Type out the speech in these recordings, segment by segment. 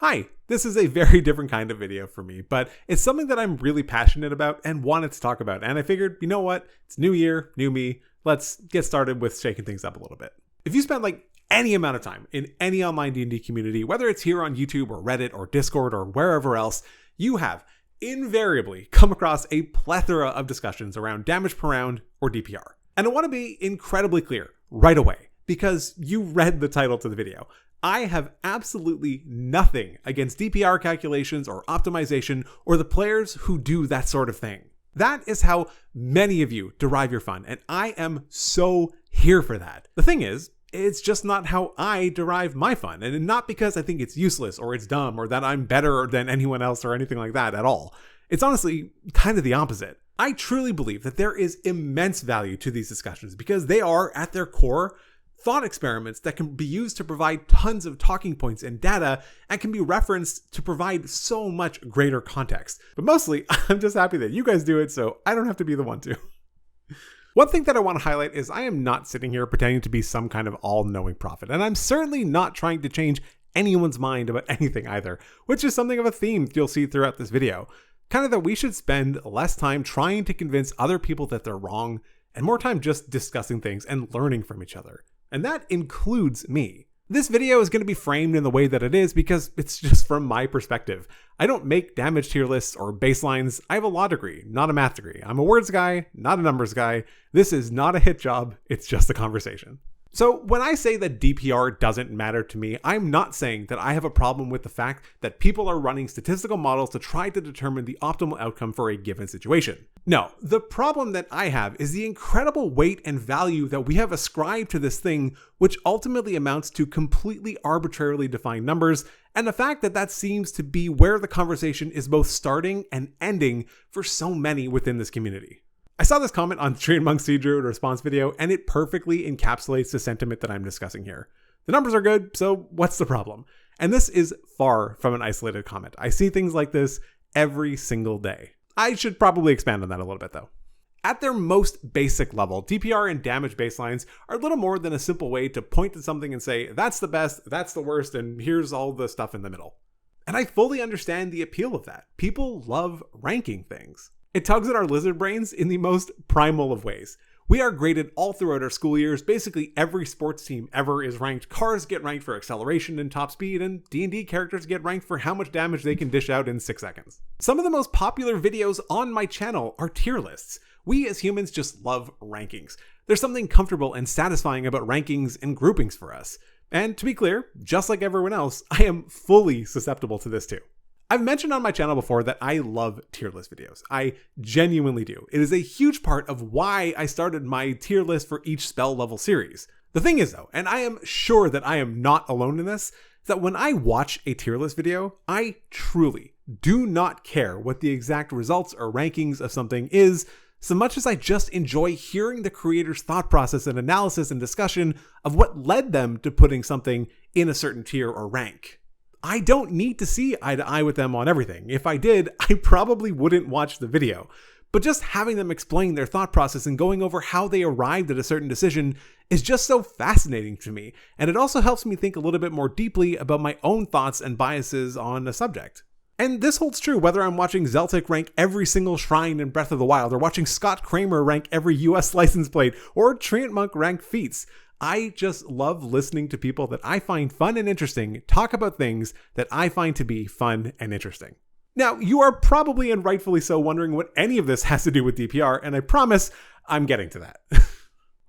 Hi, this is a very different kind of video for me, but it's something that I'm really passionate about and wanted to talk about. And I figured, you know what? It's new year, new me. Let's get started with shaking things up a little bit. If you spend any amount of time in any online D&D community, whether it's here on YouTube or Reddit or Discord or wherever else, you have invariably come across a plethora of discussions around damage per round or DPR. And I want to be incredibly clear right away, because you read the title to the video. I have absolutely nothing against DPR calculations or optimization or the players who do that sort of thing. That is how many of you derive your fun, and I am so here for that. The thing is, it's just not how I derive my fun, and not because I think it's useless or it's dumb or that I'm better than anyone else or anything like that at all. It's honestly kind of the opposite. I truly believe that there is immense value to these discussions because they are, at their core, thought experiments that can be used to provide tons of talking points and data and can be referenced to provide so much greater context. But mostly, I'm just happy that you guys do it so I don't have to be the one to. One thing that I want to highlight is I am not sitting here pretending to be some kind of all-knowing prophet, and I'm certainly not trying to change anyone's mind about anything either, which is something of a theme you'll see throughout this video. Kind of that we should spend less time trying to convince other people that they're wrong and more time just discussing things and learning from each other. And that includes me. This video is going to be framed in the way that it is because it's just from my perspective. I don't make damage tier lists or baselines. I have a law degree, not a math degree. I'm a words guy, not a numbers guy. This is not a hit job. It's just a conversation. So when I say that DPR doesn't matter to me, I'm not saying that I have a problem with the fact that people are running statistical models to try to determine the optimal outcome for a given situation. No, the problem that I have is the incredible weight and value that we have ascribed to this thing, which ultimately amounts to completely arbitrarily defined numbers, and the fact that that seems to be where the conversation is both starting and ending for so many within this community. I saw this comment on Tree and Monk Sea Druid response video, and it perfectly encapsulates the sentiment that I'm discussing here. The numbers are good, so what's the problem? And this is far from an isolated comment. I see things like this every single day. I should probably expand on that a little bit though. At their most basic level, DPR and damage baselines are little more than a simple way to point to something and say, that's the best, that's the worst, and here's all the stuff in the middle. And I fully understand the appeal of that. People love ranking things. It tugs at our lizard brains in the most primal of ways. We are graded all throughout our school years. Basically every sports team ever is ranked. Cars get ranked for acceleration and top speed, and D&D characters get ranked for how much damage they can dish out in 6 seconds. Some of the most popular videos on my channel are tier lists. We as humans just love rankings. There's something comfortable and satisfying about rankings and groupings for us. And to be clear, just like everyone else, I am fully susceptible to this too. I've mentioned on my channel before that I love tier list videos. I genuinely do. It is a huge part of why I started my tier list for each spell level series. The thing is though, and I am sure that I am not alone in this, is that when I watch a tier list video, I truly do not care what the exact results or rankings of something is, so much as I just enjoy hearing the creator's thought process and analysis and discussion of what led them to putting something in a certain tier or rank. I don't need to see eye to eye with them on everything. If I did, I probably wouldn't watch the video. But just having them explain their thought process and going over how they arrived at a certain decision is just so fascinating to me. And it also helps me think a little bit more deeply about my own thoughts and biases on a subject. And this holds true whether I'm watching Zeltic rank every single shrine in Breath of the Wild, or watching Scott Kramer rank every US license plate, or Treant Monk rank feats. I just love listening to people that I find fun and interesting talk about things that I find to be fun and interesting. Now, you are probably and rightfully so wondering what any of this has to do with DPR, and I promise I'm getting to that.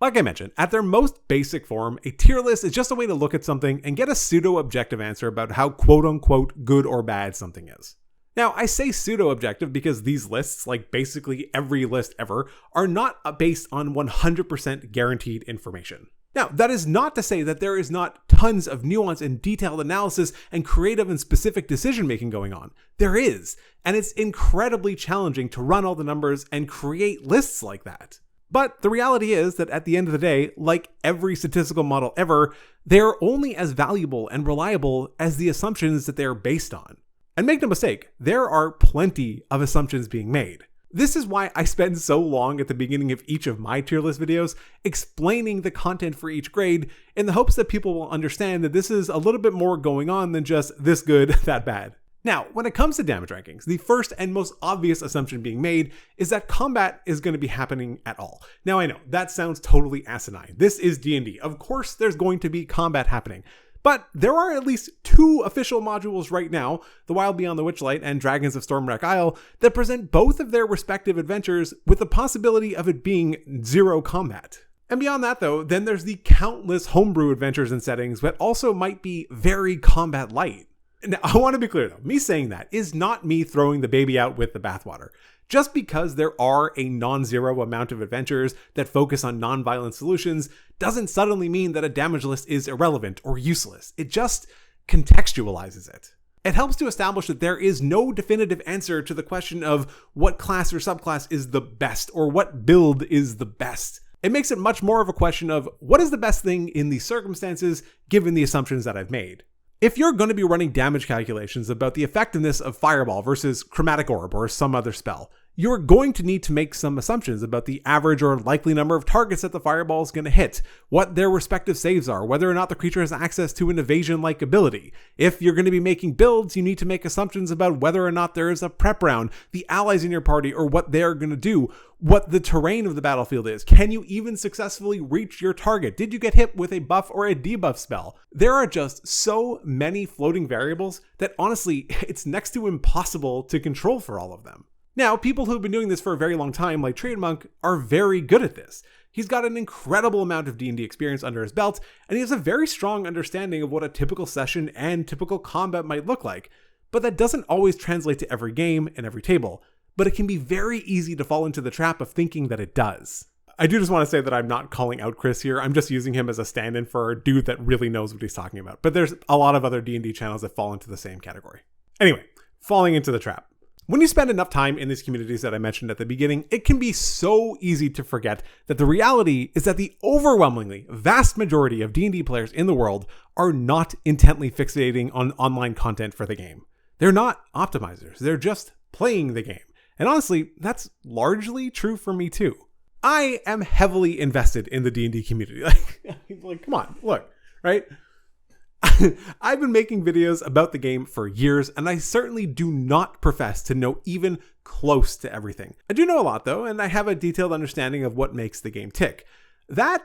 Like I mentioned, at their most basic form, a tier list is just a way to look at something and get a pseudo-objective answer about how quote-unquote good or bad something is. Now, I say pseudo-objective because these lists, like basically every list ever, are not based on 100% guaranteed information. Now, that is not to say that there is not tons of nuance and detailed analysis and creative and specific decision-making going on. There is, and it's incredibly challenging to run all the numbers and create lists like that. But the reality is that at the end of the day, like every statistical model ever, they are only as valuable and reliable as the assumptions that they are based on. And make no mistake, there are plenty of assumptions being made. This is why I spend so long at the beginning of each of my tier list videos explaining the content for each grade in the hopes that people will understand that this is a little bit more going on than just this good, that bad. Now, when it comes to damage rankings, the first and most obvious assumption being made is that combat is going to be happening at all. Now, I know that sounds totally asinine. This is D&D. Of course, there's going to be combat happening. But there are at least 2 official modules right now, The Wild Beyond the Witchlight and Dragons of Stormwreck Isle, that present both of their respective adventures with the possibility of it being 0 combat. And beyond that though, then there's the countless homebrew adventures and settings that also might be very combat light. Now, I want to be clear though, me saying that is not me throwing the baby out with the bathwater. Just because there are a non-zero amount of adventures that focus on non-violent solutions doesn't suddenly mean that a damage list is irrelevant or useless. It just contextualizes it. It helps to establish that there is no definitive answer to the question of what class or subclass is the best or what build is the best. It makes it much more of a question of what is the best thing in these circumstances given the assumptions that I've made. If you're going to be running damage calculations about the effectiveness of Fireball versus Chromatic Orb or some other spell, you're going to need to make some assumptions about the average or likely number of targets that the Fireball is going to hit, what their respective saves are, whether or not the creature has access to an evasion-like ability. If you're going to be making builds, you need to make assumptions about whether or not there is a prep round, the allies in your party, or what they're going to do, what the terrain of the battlefield is. Can you even successfully reach your target? Did you get hit with a buff or a debuff spell? There are just so many floating variables that honestly, it's next to impossible to control for all of them. Now, people who've been doing this for a very long time, like Trade Monk, are very good at this. He's got an incredible amount of D&D experience under his belt, and he has a very strong understanding of what a typical session and typical combat might look like. But that doesn't always translate to every game and every table. But it can be very easy to fall into the trap of thinking that it does. I do just want to say that I'm not calling out Chris here. I'm just using him as a stand-in for a dude that really knows what he's talking about. But there's a lot of other D&D channels that fall into the same category. Anyway, falling into the trap. When you spend enough time in these communities that I mentioned at the beginning, it can be so easy to forget that the reality is that the overwhelmingly vast majority of D&D players in the world are not intently fixating on online content for the game. They're not optimizers. They're just playing the game. And honestly, that's largely true for me too. I am heavily invested in the D&D community. Like, come on, look, right? I've been making videos about the game for years, and I certainly do not profess to know even close to everything. I do know a lot though, and I have a detailed understanding of what makes the game tick. That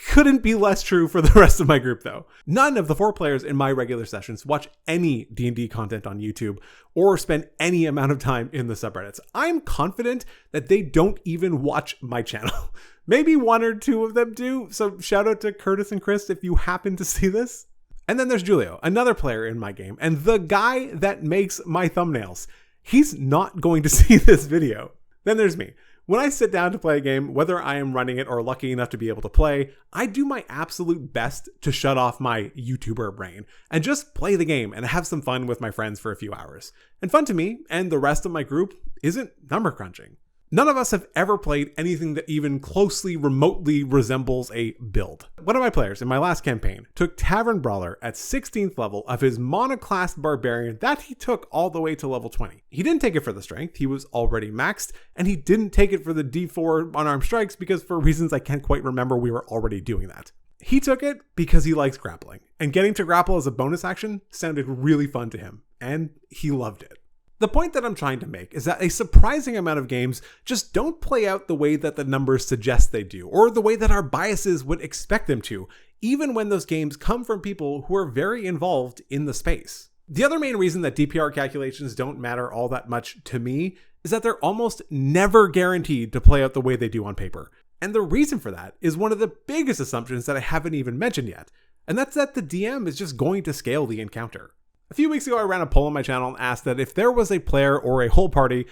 couldn't be less true for the rest of my group though. None of the 4 players in my regular sessions watch any D&D content on YouTube or spend any amount of time in the subreddits. I'm confident that they don't even watch my channel. Maybe 1 or 2 of them do, so shout out to Curtis and Chris if you happen to see this. And then there's Julio, another player in my game, and the guy that makes my thumbnails. He's not going to see this video. Then there's me. When I sit down to play a game, whether I am running it or lucky enough to be able to play, I do my absolute best to shut off my YouTuber brain and just play the game and have some fun with my friends for a few hours. And fun to me and the rest of my group isn't number crunching. None of us have ever played anything that even closely remotely resembles a build. One of my players in my last campaign took Tavern Brawler at 16th level of his monoclassed barbarian that he took all the way to level 20. He didn't take it for the strength, he was already maxed, and he didn't take it for the D4 unarmed strikes because for reasons I can't quite remember we were already doing that. He took it because he likes grappling, and getting to grapple as a bonus action sounded really fun to him, and he loved it. The point that I'm trying to make is that a surprising amount of games just don't play out the way that the numbers suggest they do, or the way that our biases would expect them to, even when those games come from people who are very involved in the space. The other main reason that DPR calculations don't matter all that much to me is that they're almost never guaranteed to play out the way they do on paper. And the reason for that is one of the biggest assumptions that I haven't even mentioned yet, and that's that the DM is just going to scale the encounter. A few weeks ago, I ran a poll on my channel and asked that if there was a player or a whole party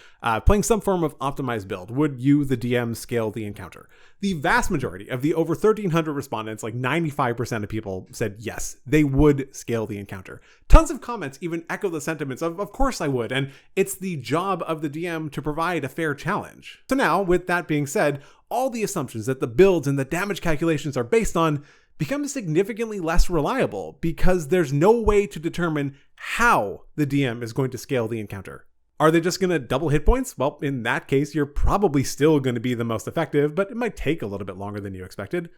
playing some form of optimized build, would you, the DM, scale the encounter? The vast majority of the over 1,300 respondents, like 95% of people, said yes, they would scale the encounter. Tons of comments even echo the sentiments of course I would, and it's the job of the DM to provide a fair challenge. So now, with that being said, all the assumptions that the builds and the damage calculations are based on become significantly less reliable because there's no way to determine how the DM is going to scale the encounter. Are they just going to double hit points? Well, in that case, you're probably still going to be the most effective, but it might take a little bit longer than you expected.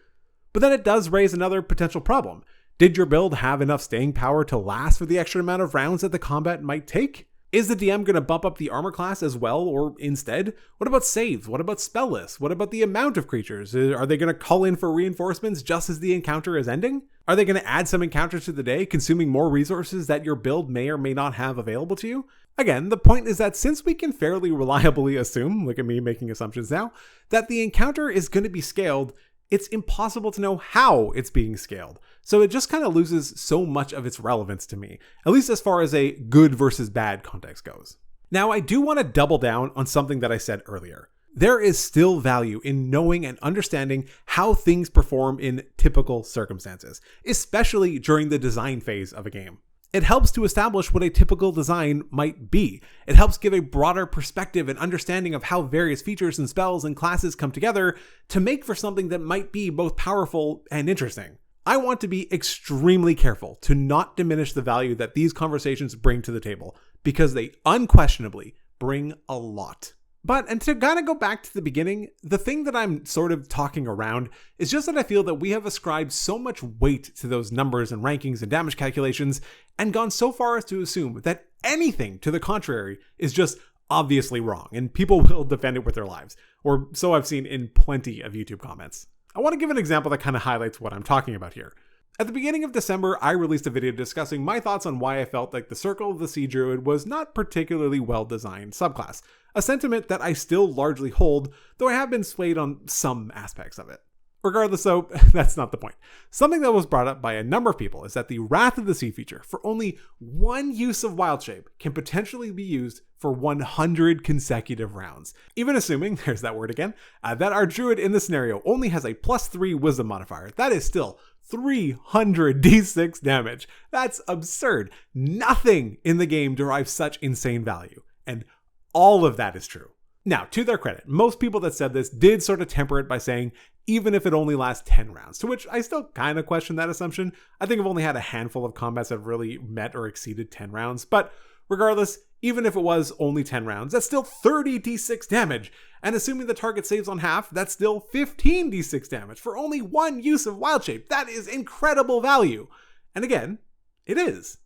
But then it does raise another potential problem. Did your build have enough staying power to last for the extra amount of rounds that the combat might take? Is the DM going to bump up the armor class as well, or instead? What about saves? What about spell lists? What about the amount of creatures? Are they going to call in for reinforcements just as the encounter is ending? Are they going to add some encounters to the day, consuming more resources that your build may or may not have available to you? Again, the point is that since we can fairly reliably assume, look at me making assumptions now, that the encounter is going to be scaled, it's impossible to know how it's being scaled. So it just kind of loses so much of its relevance to me, at least as far as a good versus bad context goes. Now, I do want to double down on something that I said earlier. There is still value in knowing and understanding how things perform in typical circumstances, especially during the design phase of a game. It helps to establish what a typical design might be. It helps give a broader perspective and understanding of how various features and spells and classes come together to make for something that might be both powerful and interesting. I want to be extremely careful to not diminish the value that these conversations bring to the table, because they unquestionably bring a lot. And to kind of go back to the beginning, the thing that I'm sort of talking around is just that I feel that we have ascribed so much weight to those numbers and rankings and damage calculations and gone so far as to assume that anything to the contrary is just obviously wrong and people will defend it with their lives, or so I've seen in plenty of YouTube comments. I want to give an example that kind of highlights what I'm talking about here. At the beginning of December, I released a video discussing my thoughts on why I felt like the Circle of the Sea Druid was not particularly well-designed subclass, a sentiment that I still largely hold, though I have been swayed on some aspects of it. Regardless though, that's not the point. Something that was brought up by a number of people is that the Wrath of the Sea feature, for only one use of Wild Shape, can potentially be used for 100 consecutive rounds. Even assuming, there's that word again, that our druid in the scenario only has a +3 wisdom modifier, that is still 300 d6 damage. That's absurd. Nothing in the game derives such insane value. And all of that is true. Now, to their credit, most people that said this did sort of temper it by saying, even if it only lasts 10 rounds, to which I still kind of question that assumption. I think I've only had a handful of combats that have really met or exceeded 10 rounds, but regardless, even if it was only 10 rounds, that's still 30 d6 damage. And assuming the target saves on half, that's still 15 d6 damage for only one use of Wild Shape. That is incredible value. And again, it is.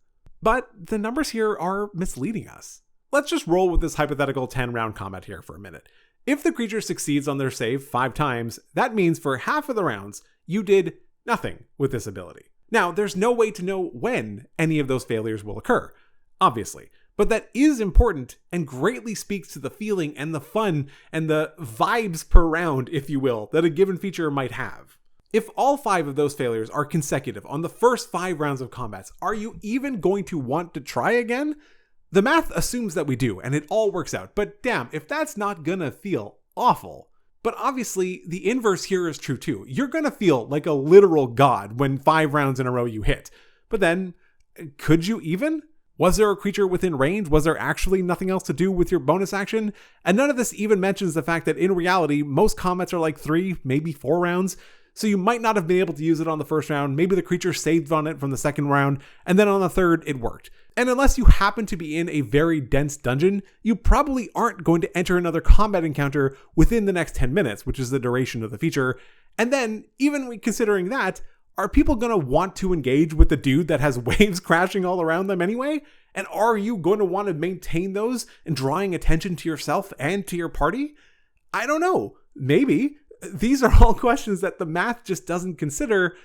But the numbers here are misleading us. Let's just roll with this hypothetical 10-round combat here for a minute. If the creature succeeds on their save 5 times, that means for half of the rounds, you did nothing with this ability. Now, there's no way to know when any of those failures will occur, obviously. But that is important and greatly speaks to the feeling and the fun and the vibes per round, if you will, that a given feature might have. If all 5 of those failures are consecutive on the first 5 rounds of combats, are you even going to want to try again? The math assumes that we do, and it all works out, but damn, if that's not gonna feel awful. But obviously, the inverse here is true too. You're gonna feel like a literal god when 5 rounds in a row you hit. But then, could you even? Was there a creature within range? Was there actually nothing else to do with your bonus action? And none of this even mentions the fact that in reality, most combats are like 3, maybe 4 rounds. So you might not have been able to use it on the first round. Maybe the creature saved on it from the second round, and then on the third, it worked. And unless you happen to be in a very dense dungeon, you probably aren't going to enter another combat encounter within the next 10 minutes, which is the duration of the feature. And then, even considering that, are people going to want to engage with the dude that has waves crashing all around them anyway? And are you going to want to maintain those and drawing attention to yourself and to your party? I don't know. Maybe. These are all questions that the math just doesn't consider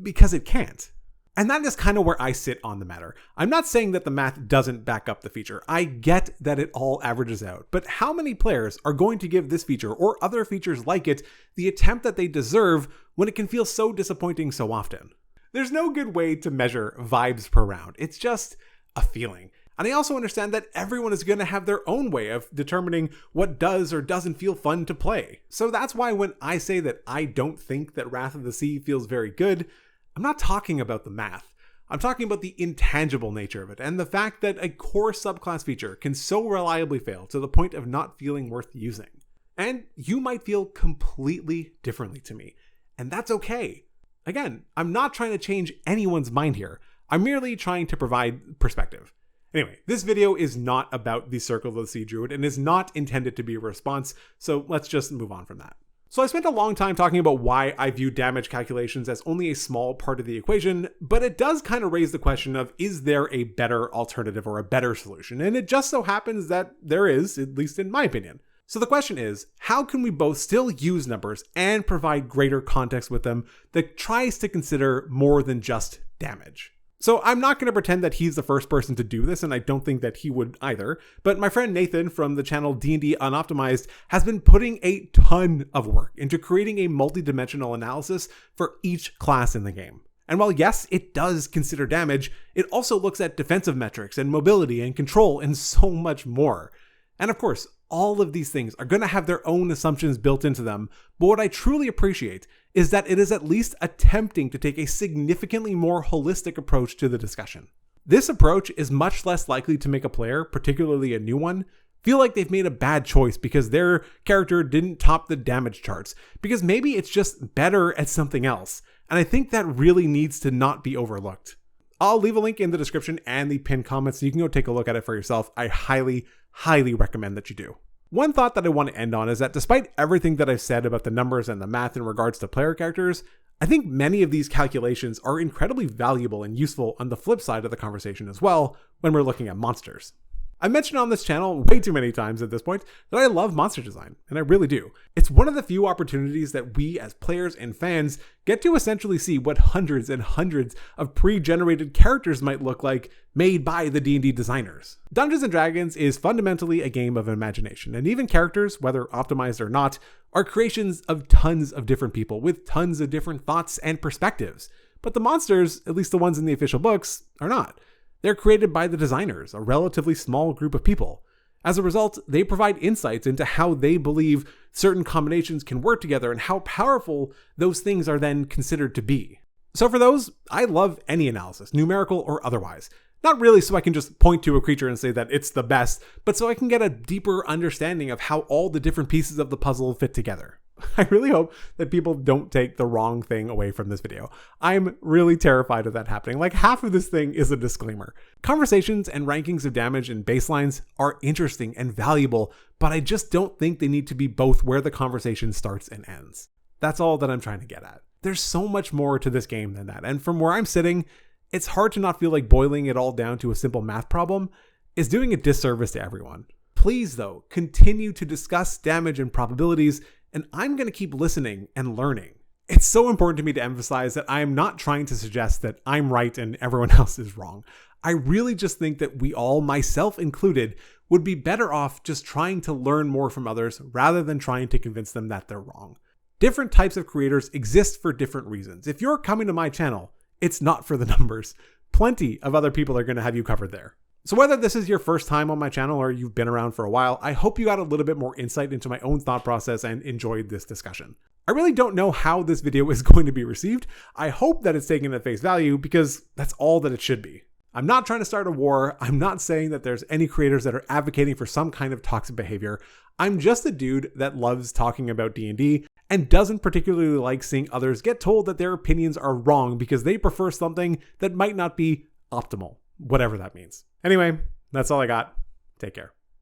because it can't. And that is kind of where I sit on the matter. I'm not saying that the math doesn't back up the feature. I get that it all averages out, but how many players are going to give this feature or other features like it the attempt that they deserve when it can feel so disappointing so often? There's no good way to measure vibes per round. It's just a feeling. And I also understand that everyone is going to have their own way of determining what does or doesn't feel fun to play. So that's why when I say that I don't think that Wrath of the Sea feels very good, I'm not talking about the math. I'm talking about the intangible nature of it and the fact that a core subclass feature can so reliably fail to the point of not feeling worth using. And you might feel completely differently to me, and that's okay. Again, I'm not trying to change anyone's mind here. I'm merely trying to provide perspective. Anyway, this video is not about the Circle of the Sea Druid and is not intended to be a response, so let's just move on from that. So I spent a long time talking about why I view damage calculations as only a small part of the equation, but it does kind of raise the question of, is there a better alternative or a better solution? And it just so happens that there is, at least in my opinion. So the question is, how can we both still use numbers and provide greater context with them that tries to consider more than just damage? So I'm not going to pretend that he's the first person to do this, and I don't think that he would either, but my friend Nathan from the channel D&D Unoptimized has been putting a ton of work into creating a multi-dimensional analysis for each class in the game. And while yes, it does consider damage, it also looks at defensive metrics and mobility and control and so much more. And of course, all of these things are going to have their own assumptions built into them, but what I truly appreciate is that it is at least attempting to take a significantly more holistic approach to the discussion. This approach is much less likely to make a player, particularly a new one, feel like they've made a bad choice because their character didn't top the damage charts, because maybe it's just better at something else, and I think that really needs to not be overlooked. I'll leave a link in the description and the pinned comments so you can go take a look at it for yourself. I highly recommend that you do. One thought that I want to end on is that despite everything that I've said about the numbers and the math in regards to player characters, I think many of these calculations are incredibly valuable and useful on the flip side of the conversation as well when we're looking at monsters. I mentioned on this channel way too many times at this point that I love monster design, and I really do. It's one of the few opportunities that we as players and fans get to essentially see what hundreds and hundreds of pre-generated characters might look like made by the D&D designers. Dungeons & Dragons is fundamentally a game of imagination, and even characters, whether optimized or not, are creations of tons of different people with tons of different thoughts and perspectives. But the monsters, at least the ones in the official books, are not. They're created by the designers, a relatively small group of people. As a result, they provide insights into how they believe certain combinations can work together and how powerful those things are then considered to be. So for those, I love any analysis, numerical or otherwise. Not really so I can just point to a creature and say that it's the best, but so I can get a deeper understanding of how all the different pieces of the puzzle fit together. I really hope that people don't take the wrong thing away from this video. I'm really terrified of that happening. Like half of this thing is a disclaimer. Conversations and rankings of damage and baselines are interesting and valuable, but I just don't think they need to be both where the conversation starts and ends. That's all that I'm trying to get at. There's so much more to this game than that, and from where I'm sitting, it's hard to not feel like boiling it all down to a simple math problem is doing a disservice to everyone. Please, though, continue to discuss damage and probabilities, and I'm going to keep listening and learning. It's so important to me to emphasize that I am not trying to suggest that I'm right and everyone else is wrong. I really just think that we all, myself included, would be better off just trying to learn more from others rather than trying to convince them that they're wrong. Different types of creators exist for different reasons. If you're coming to my channel, it's not for the numbers. Plenty of other people are going to have you covered there. So whether this is your first time on my channel or you've been around for a while, I hope you got a little bit more insight into my own thought process and enjoyed this discussion. I really don't know how this video is going to be received. I hope that it's taken at face value because that's all that it should be. I'm not trying to start a war. I'm not saying that there's any creators that are advocating for some kind of toxic behavior. I'm just a dude that loves talking about D&D and doesn't particularly like seeing others get told that their opinions are wrong because they prefer something that might not be optimal, whatever that means. Anyway, that's all I got. Take care.